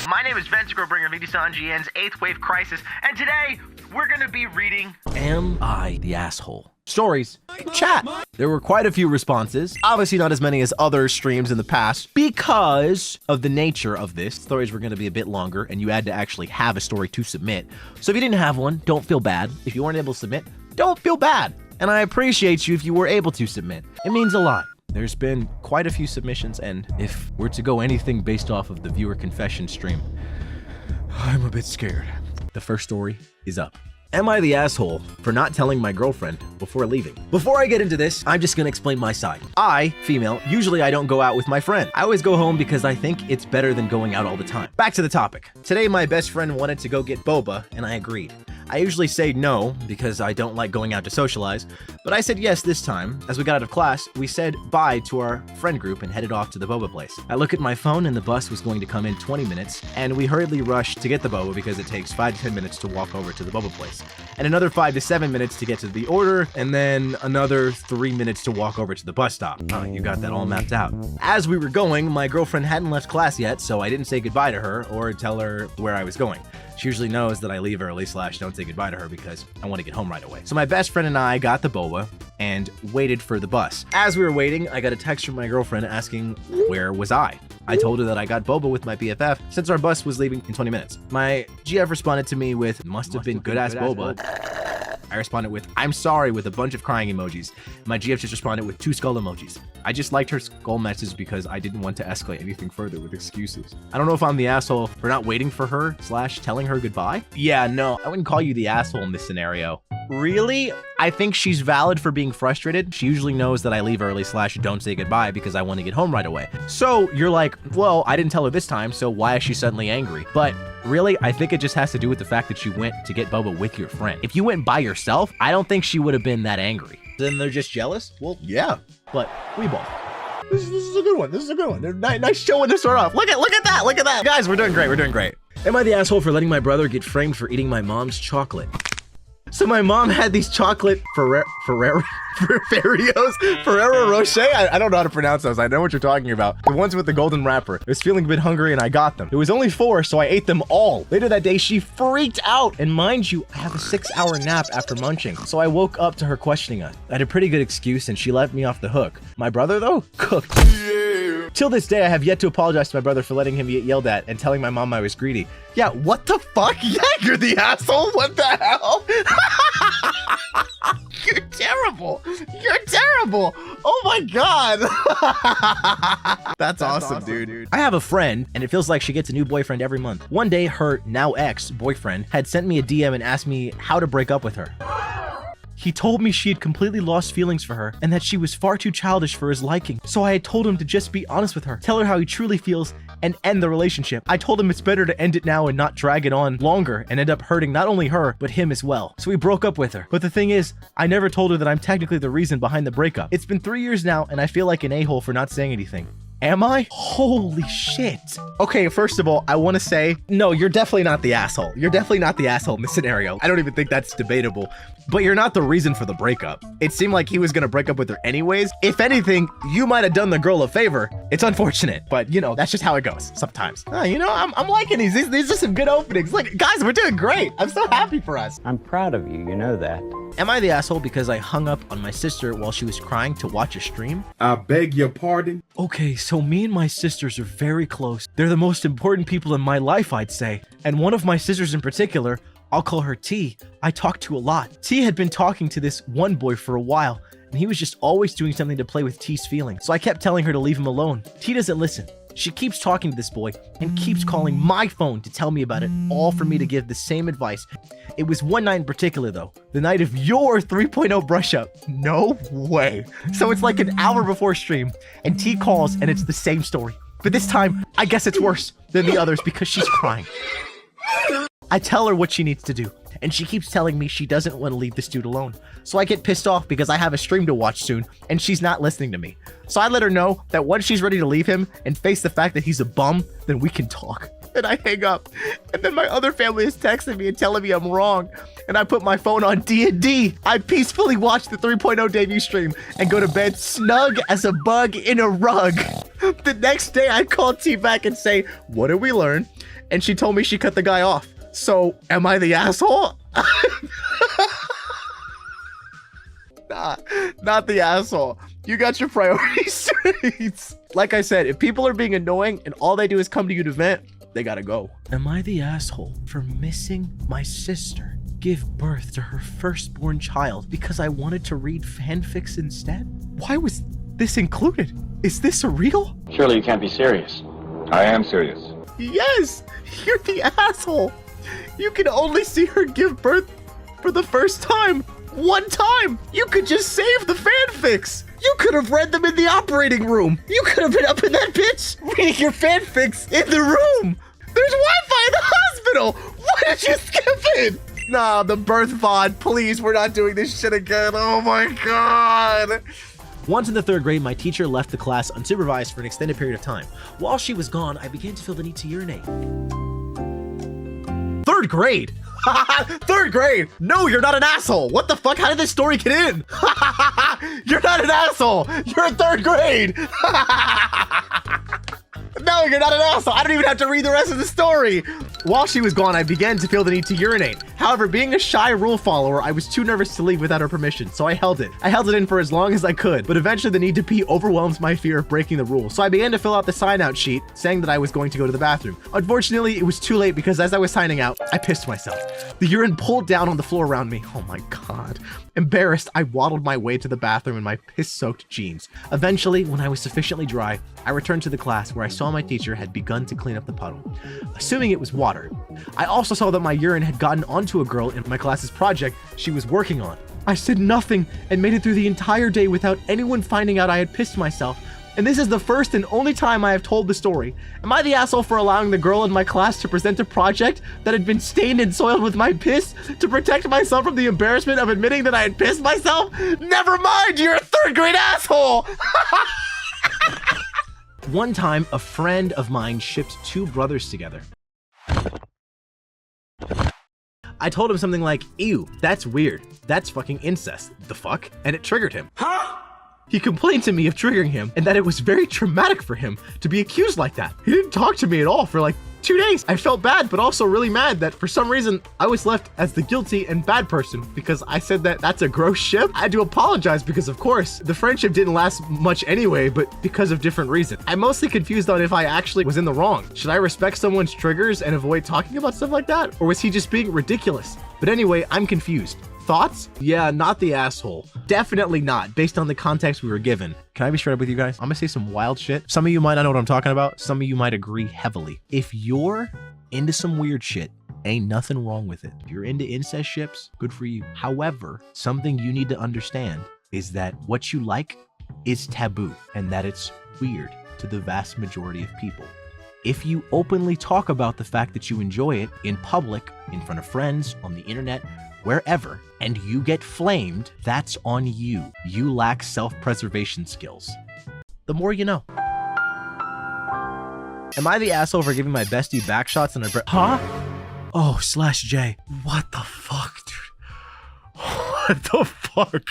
My name is Vantacrow, bringer of EDSONGN's 8th Wave Krisis, and today we're gonna be reading Am I the Asshole? Stories in chat. There were quite a few responses, obviously not as many as other streams in the past because of the nature of this. Stories were going to be a bit longer and you had to actually have a story to submit. So if you didn't have one, don't feel bad. If you weren't able to submit, don't feel bad. And I appreciate you if you were able to submit. It means a lot. There's been quite a few submissions, and if we're to go anything based off of the viewer confession stream, I'm a bit scared. The first story is up. Am I the asshole for not telling my girlfriend before leaving? Before I get into this, I'm just gonna explain my side. I, female, usually I don't go out with my friend. I always go home because I think it's better than going out all the time. Back to the topic. Today, my best friend wanted to go get boba, and I agreed. I usually say no because I don't like going out to socialize, but I said yes this time. As we got out of class, we said bye to our friend group and headed off to the boba place. I look at my phone and the bus was going to come in 20 minutes, and we hurriedly rushed to get the boba because it takes 5 to 10 minutes to walk over to the boba place, and another 5 to 7 minutes to get to the order, and then another 3 minutes to walk over to the bus stop. You got that all mapped out. As we were going, my girlfriend hadn't left class yet, so I didn't say goodbye to her or tell her where I was going. She usually knows that I leave early / don't say goodbye to her because I want to get home right away. So my best friend and I got the boba and waited for the bus. As we were waiting, I got a text from my girlfriend asking where was I. I told her that I got boba with my BFF since our bus was leaving in 20 minutes. My GF responded to me with, must have been good ass boba. I responded with, I'm sorry, with a bunch of crying emojis. My GF just responded with 2 skull emojis. I just liked her skull message because I didn't want to escalate anything further with excuses. I don't know if I'm the asshole for not waiting for her / telling her goodbye. Yeah, no, I wouldn't call you the asshole in this scenario. Really? I think she's valid for being frustrated. She usually knows that I leave early / don't say goodbye because I want to get home right away. So you're like, well, I didn't tell her this time, so why is she suddenly angry? But really, I think it just has to do with the fact that you went to get boba with your friend. If you went by yourself, I don't think she would have been that angry. Then they're just jealous? Well, yeah, but we both. This is a good one. This is a good one. They're nice showing this one off. Look at that. Look at that. Guys, we're doing great. We're doing great. Am I the asshole for letting my brother get framed for eating my mom's chocolate? So my mom had these chocolate Ferrero Rocher. I don't know how to pronounce those. I know what you're talking about. The ones with the golden wrapper. I was feeling a bit hungry and I got them. It was only 4, so I ate them all. Later that day, she freaked out. And mind you, I have a 6-hour nap after munching. So I woke up to her questioning us. I had a pretty good excuse and she let me off the hook. My brother, though, cooked. Till this day, I have yet to apologize to my brother for letting him get yelled at and telling my mom I was greedy. Yeah, what the fuck? Yeah, you're the asshole. What the hell? You're terrible. You're terrible. Oh my God. That's awesome, dude. I have a friend, and it feels like she gets a new boyfriend every month. One day, her now ex-boyfriend had sent me a DM and asked me how to break up with her. He told me she had completely lost feelings for her and that she was far too childish for his liking. So I had told him to just be honest with her, tell her how he truly feels, and end the relationship. I told him it's better to end it now and not drag it on longer and end up hurting not only her, but him as well. So we broke up with her. But the thing is, I never told her that I'm technically the reason behind the breakup. It's been 3 years now and I feel like an a-hole for not saying anything. Am I? Holy shit. Okay, first of all, I want to say, no, you're definitely not the asshole. You're definitely not the asshole in this scenario. I don't even think that's debatable. But you're not the reason for the breakup. It seemed like he was gonna break up with her anyways. If anything, you might have done the girl a favor. It's unfortunate, but you know, that's just how it goes sometimes. You know, I'm liking these. These are some good openings. Look, guys, we're doing great. I'm so happy for us. I'm proud of you, you know that. Am I the asshole because I hung up on my sister while she was crying to watch a stream? I beg your pardon? Okay, so me and my sisters are very close. They're the most important people in my life, I'd say. And one of my sisters in particular, I'll call her T, I talk to a lot. T had been talking to this one boy for a while, and he was just always doing something to play with T's feelings. So I kept telling her to leave him alone. T doesn't listen. She keeps talking to this boy and keeps calling my phone to tell me about it, all for me to give the same advice. It was one night in particular though, the night of your 3.0 brush up. No way. So it's like an hour before stream and T calls and it's the same story. But this time, I guess it's worse than the others because she's crying. I tell her what she needs to do, and she keeps telling me she doesn't want to leave this dude alone. So I get pissed off because I have a stream to watch soon, and she's not listening to me. So I let her know that once she's ready to leave him and face the fact that he's a bum, then we can talk. And I hang up, and then my other family is texting me and telling me I'm wrong. And I put my phone on D&D. I peacefully watch the 3.0 debut stream and go to bed snug as a bug in a rug. The next day, I called T back and say, what did we learn? And she told me she cut the guy off. So, am I the asshole? Nah, not the asshole. You got your priorities straight. Like I said, if people are being annoying and all they do is come to you to vent, they gotta go. Am I the asshole for missing my sister give birth to her firstborn child because I wanted to read fanfics instead? Why was this included? Is this real? Surely you can't be serious. I am serious. Yes, you're the asshole. You can only see her give birth for the first time. One time. You could just save the fanfics. You could have read them in the operating room. You could have been up in that bitch reading your fanfics in the room. There's Wi-Fi in the hospital. Why did you skip it? Nah, the birth VOD. Please, we're not doing this shit again. Oh my God. Once in the 3rd grade, my teacher left the class unsupervised for an extended period of time. While she was gone, I began to feel the need to urinate. 3rd grade? 3rd grade? No, you're not an asshole. What the fuck? How did this story get in? You're not an asshole. You're in 3rd grade. No, you're not an asshole. I don't even have to read the rest of the story. While she was gone, I began to feel the need to urinate. However, being a shy rule follower, I was too nervous to leave without her permission, so I held it. I held it in for as long as I could, but eventually the need to pee overwhelmed my fear of breaking the rule, so I began to fill out the sign-out sheet saying that I was going to go to the bathroom. Unfortunately, it was too late because as I was signing out, I pissed myself. The urine pulled down on the floor around me. Oh my God. Embarrassed, I waddled my way to the bathroom in my piss-soaked jeans. Eventually, when I was sufficiently dry, I returned to the class where I saw my teacher had begun to clean up the puddle, assuming it was water. I also saw that my urine had gotten onto a girl in my class's project she was working on. I said nothing and made it through the entire day without anyone finding out I had pissed myself. And this is the first and only time I have told the story. Am I the asshole for allowing the girl in my class to present a project that had been stained and soiled with my piss to protect myself from the embarrassment of admitting that I had pissed myself? Never mind, you're a 3rd grade asshole! One time, a friend of mine shipped 2 brothers together. I told him something like, ew, that's weird. That's fucking incest. The fuck? And it triggered him. Huh? He complained to me of triggering him and that it was very traumatic for him to be accused like that. He didn't talk to me at all for like 2 days. I felt bad, but also really mad that for some reason I was left as the guilty and bad person because I said that that's a gross ship. I had to apologize because of course the friendship didn't last much anyway, but because of different reasons. I'm mostly confused on if I actually was in the wrong. Should I respect someone's triggers and avoid talking about stuff like that? Or was he just being ridiculous? But anyway, I'm confused. Thoughts? Yeah, not the asshole. Definitely not, based on the context we were given. Can I be straight up with you guys? I'm gonna say some wild shit. Some of you might not know what I'm talking about. Some of you might agree heavily. If you're into some weird shit, ain't nothing wrong with it. If you're into incest ships, good for you. However, something you need to understand is that what you like is taboo and that it's weird to the vast majority of people. If you openly talk about the fact that you enjoy it in public, in front of friends, on the internet, wherever, and you get flamed, that's on you. You lack self-preservation skills. The more you know. Am I the asshole for giving my bestie back shots and a huh? Oh, /J. What the fuck, dude? What the fuck?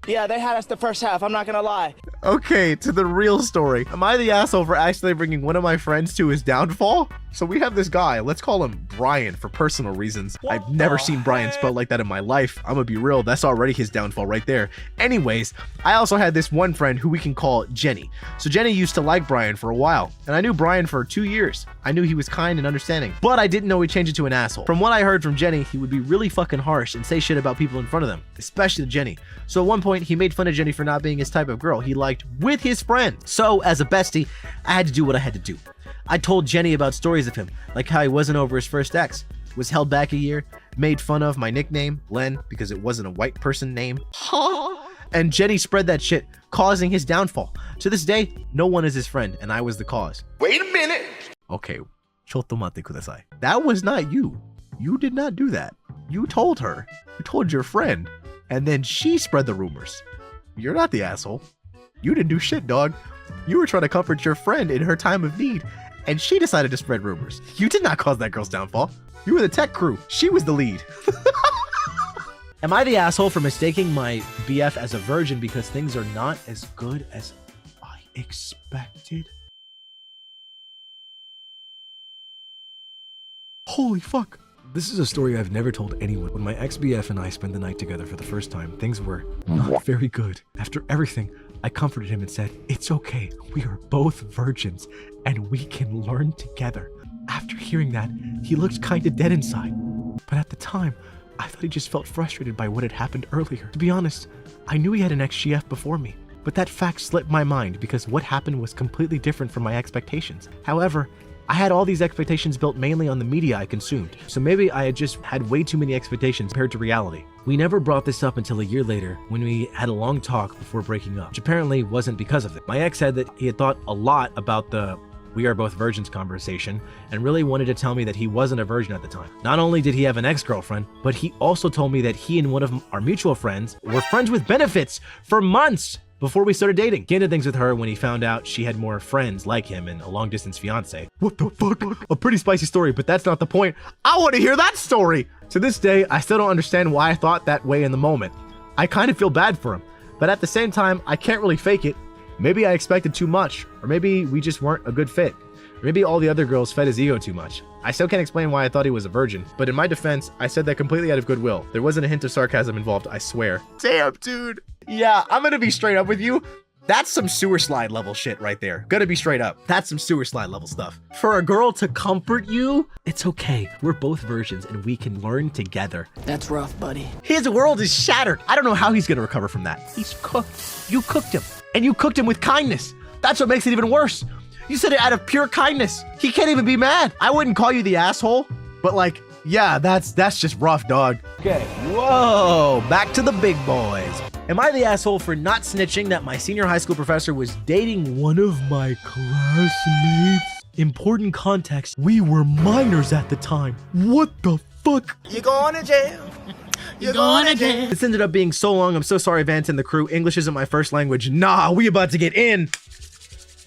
Yeah, they had us the first half, I'm not gonna lie. Okay, to the real story. Am I the asshole for accidentally bringing one of my friends to his downfall? So we have this guy, let's call him Brian for personal reasons. I've never seen Brian spelled like that in my life. I'm gonna be real, that's already his downfall right there. Anyways, I also had this one friend who we can call Jenny. So Jenny used to like Brian for a while, and I knew Brian for 2 years. I knew he was kind and understanding, but I didn't know he'd change into an asshole. From what I heard from Jenny, he would be really fucking harsh and say shit about people in front of them, especially Jenny. So at one point, he made fun of Jenny for not being his type of girl he liked with his friend. So as a bestie, I had to do what I had to do. I told Jenny about stories of him, like how he wasn't over his first ex, was held back a year, made fun of my nickname, Len, because it wasn't a white person name. And Jenny spread that shit, causing his downfall. To this day, no one is his friend, and I was the cause. Wait a minute. Okay, chotomate kudasai. That was not you. You did not do that. You told her. You told your friend. And then she spread the rumors. You're not the asshole. You didn't do shit, dog. You were trying to comfort your friend in her time of need, and she decided to spread rumors. You did not cause that girl's downfall. You were the tech crew. She was the lead. Am I the asshole for mistaking my BF as a virgin because things are not as good as I expected? Holy fuck. This is a story I've never told anyone. When my ex-BF and I spent the night together for the first time, things were not very good. After everything, I comforted him and said, "It's okay, we are both virgins and we can learn together." After hearing that, he looked kinda dead inside. But at the time, I thought he just felt frustrated by what had happened earlier. To be honest, I knew he had an ex-GF before me, but that fact slipped my mind because what happened was completely different from my expectations. However, I had all these expectations built mainly on the media I consumed, so maybe I had just had way too many expectations compared to reality. We never brought this up until a year later when we had a long talk before breaking up, which apparently wasn't because of it. My ex said that he had thought a lot about the "we are both virgins" conversation and really wanted to tell me that he wasn't a virgin at the time. Not only did he have an ex-girlfriend, but he also told me that he and one of our mutual friends were friends with benefits for months before we started dating. He ended things with her when he found out she had more friends like him and a long-distance fiance. What the fuck? A pretty spicy story, but that's not the point. I want to hear that story! To this day, I still don't understand why I thought that way in the moment. I kind of feel bad for him, but at the same time, I can't really fake it. Maybe I expected too much, or maybe we just weren't a good fit. Or maybe all the other girls fed his ego too much. I still can't explain why I thought he was a virgin, but in my defense, I said that completely out of goodwill. There wasn't a hint of sarcasm involved, I swear. Damn, dude. Yeah, I'm gonna be straight up with you. That's some sewer slide level shit right there. Gonna be straight up. That's some sewer slide level stuff. For a girl to comfort you, it's okay. We're both virgins and we can learn together. That's rough, buddy. His world is shattered. I don't know how he's gonna recover from that. He's cooked. You cooked him. And you cooked him with kindness. That's what makes it even worse. You said it out of pure kindness. He can't even be mad. I wouldn't call you the asshole, but like, yeah, that's just rough, dog. Okay, whoa, back to the big boys. Am I the asshole for not snitching that my senior high school professor was dating one of my classmates? Important context, we were minors at the time. What the fuck? You going to jail? You're going to jail. This ended up being so long, I'm so sorry, Vance and the crew. English isn't my first language. Nah, we about to get in.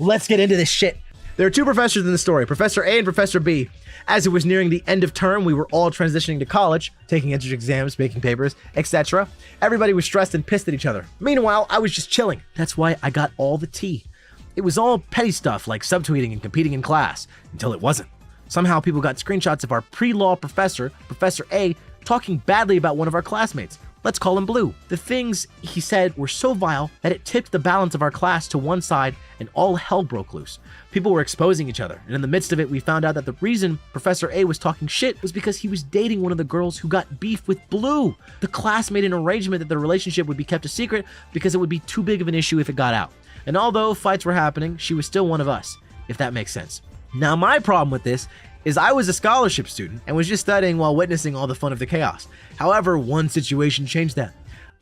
Let's get into this shit. There are two professors in the story, Professor A and Professor B. As it was nearing the end of term, we were all transitioning to college, taking entrance exams, making papers, etc. Everybody was stressed and pissed at each other. Meanwhile, I was just chilling. That's why I got all the tea. It was all petty stuff like subtweeting and competing in class, until it wasn't. Somehow people got screenshots of our pre-law professor, Professor A, talking badly about one of our classmates. Let's call him Blue. The things he said were so vile that it tipped the balance of our class to one side and all hell broke loose. People were exposing each other, and in the midst of it, we found out that the reason Professor A was talking shit was because he was dating one of the girls who got beef with Blue. The class made an arrangement that the relationship would be kept a secret because it would be too big of an issue if it got out. And although fights were happening, she was still one of us, if that makes sense. Now, my problem with this is I was a scholarship student and was just studying while witnessing all the fun of the chaos. However, one situation changed that.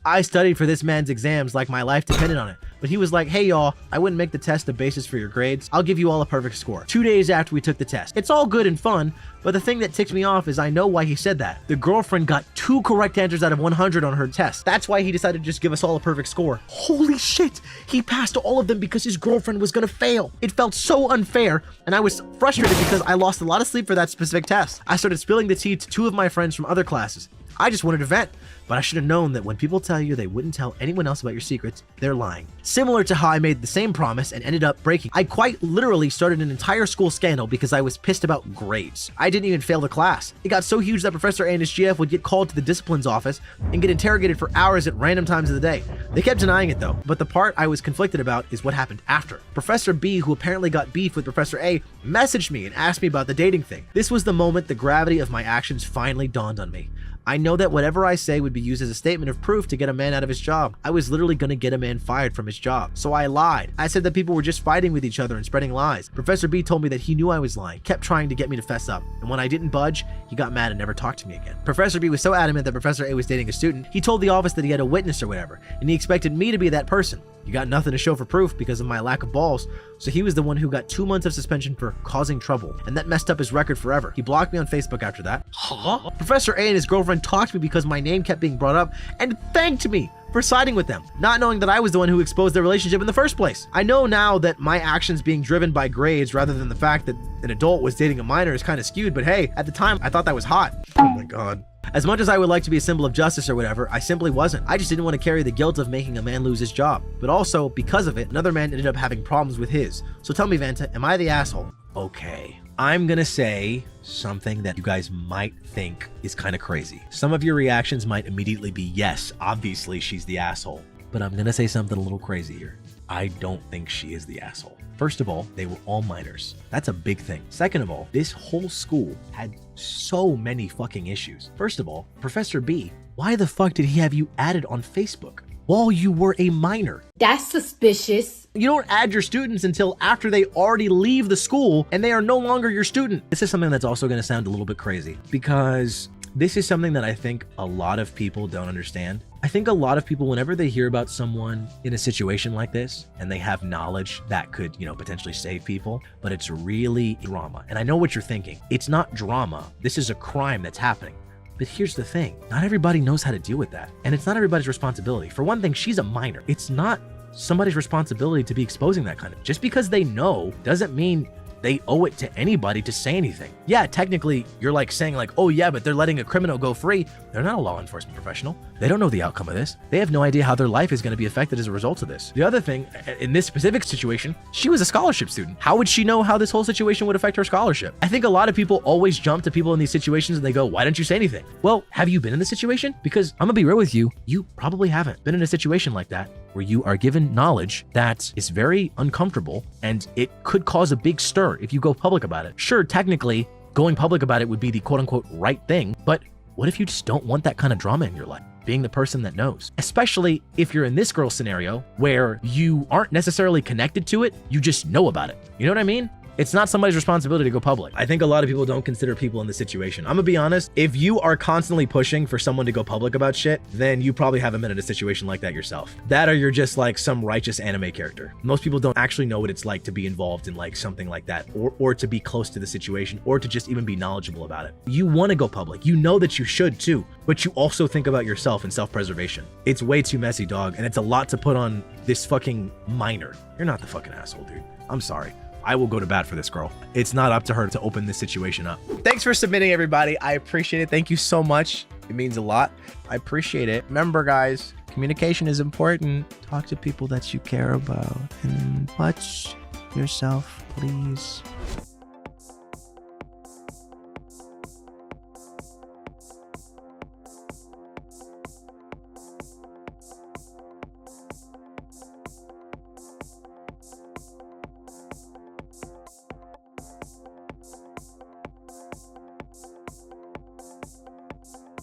I studied for this man's exams like my life depended on it, but he was like, "Hey y'all, I wouldn't make the test the basis for your grades. I'll give you all a perfect score." 2 days after we took the test. It's all good and fun, but the thing that ticked me off is I know why he said that. The girlfriend got 2 correct answers out of 100 on her test. That's why he decided to just give us all a perfect score. Holy shit, he passed all of them because his girlfriend was gonna fail. It felt so unfair, and I was frustrated because I lost a lot of sleep for that specific test. I started spilling the tea to 2 of my friends from other classes. I just wanted to vent, but I should have known that when people tell you they wouldn't tell anyone else about your secrets, they're lying. Similar to how I made the same promise and ended up breaking. I quite literally started an entire school scandal because I was pissed about grades. I didn't even fail the class. It got so huge that Professor A and his GF would get called to the disciplines office and get interrogated for hours at random times of the day. They kept denying it though, but the part I was conflicted about is what happened after. Professor B, who apparently got beef with Professor A, messaged me and asked me about the dating thing. This was the moment the gravity of my actions finally dawned on me. I know that whatever I say would be used as a statement of proof to get a man out of his job. I was literally gonna get a man fired from his job. So I lied. I said that people were just fighting with each other and spreading lies. Professor B told me that he knew I was lying, kept trying to get me to fess up. And when I didn't budge, he got mad and never talked to me again. Professor B was so adamant that Professor A was dating a student, he told the office that he had a witness or whatever, and he expected me to be that person. You got nothing to show for proof because of my lack of balls, so he was the one who got 2 months of suspension for causing trouble, and that messed up his record forever. He blocked me on Facebook after that. Huh? Professor A and his girlfriend talked to me because my name kept being brought up and thanked me for siding with them, not knowing that I was the one who exposed their relationship in the first place. I know now that my actions being driven by grades rather than the fact that an adult was dating a minor is kind of skewed, but hey, at the time, I thought that was hot. Oh my God. As much as I would like to be a symbol of justice or whatever, I simply wasn't. I just didn't want to carry the guilt of making a man lose his job. But also, because of it, another man ended up having problems with his. So tell me, Vanta, am I the asshole? Okay, I'm gonna say something that you guys might think is kind of crazy. Some of your reactions might immediately be, yes, obviously she's the asshole. But I'm gonna say something a little crazy here. I don't think she is the asshole. First of all, they were all minors. That's a big thing. Second of all, this whole school had so many fucking issues. First of all, Professor B, why the fuck did he have you added on Facebook while you were a minor? That's suspicious. You don't add your students until after they already leave the school and they are no longer your student. This is something that's also going to sound a little bit crazy because this is something that I think a lot of people don't understand. I think a lot of people, whenever they hear about someone in a situation like this and they have knowledge that could, potentially save people, but it's really drama. And I know what you're thinking. It's not drama. This is a crime that's happening. But here's the thing. Not everybody knows how to deal with that. And it's not everybody's responsibility. For one thing, she's a minor. It's not somebody's responsibility to be exposing that kind of. Just because they know doesn't mean they owe it to anybody to say anything. Yeah, technically, you're like saying like, oh yeah, but they're letting a criminal go free. They're not a law enforcement professional. They don't know the outcome of this. They have no idea how their life is going to be affected as a result of this. The other thing, in this specific situation, she was a scholarship student. How would she know how this whole situation would affect her scholarship? I think a lot of people always jump to people in these situations and they go, why didn't you say anything? Well, have you been in this situation? Because I'm gonna be real with you, you probably haven't been in a situation like that where you are given knowledge that is very uncomfortable and it could cause a big stir if you go public about it. Sure, technically, going public about it would be the quote unquote right thing, but what if you just don't want that kind of drama in your life? Being the person that knows, especially if you're in this girl's scenario where you aren't necessarily connected to it, you just know about it. You know what I mean? It's not somebody's responsibility to go public. I think a lot of people don't consider people in this situation. I'm gonna be honest, if you are constantly pushing for someone to go public about shit, then you probably haven't been in a situation like that yourself. That or you're just like some righteous anime character. Most people don't actually know what it's like to be involved in like something like that, or to be close to the situation, or to just even be knowledgeable about it. You wanna go public. You know that you should too, but you also think about yourself and self-preservation. It's way too messy, dog, and it's a lot to put on this fucking minor. You're not the fucking asshole, dude. I'm sorry. I will go to bat for this girl. It's not up to her to open this situation up. Thanks for submitting, everybody. I appreciate it. Thank you so much. It means a lot. I appreciate it. Remember, guys, communication is important. Talk to people that you care about and watch yourself, please.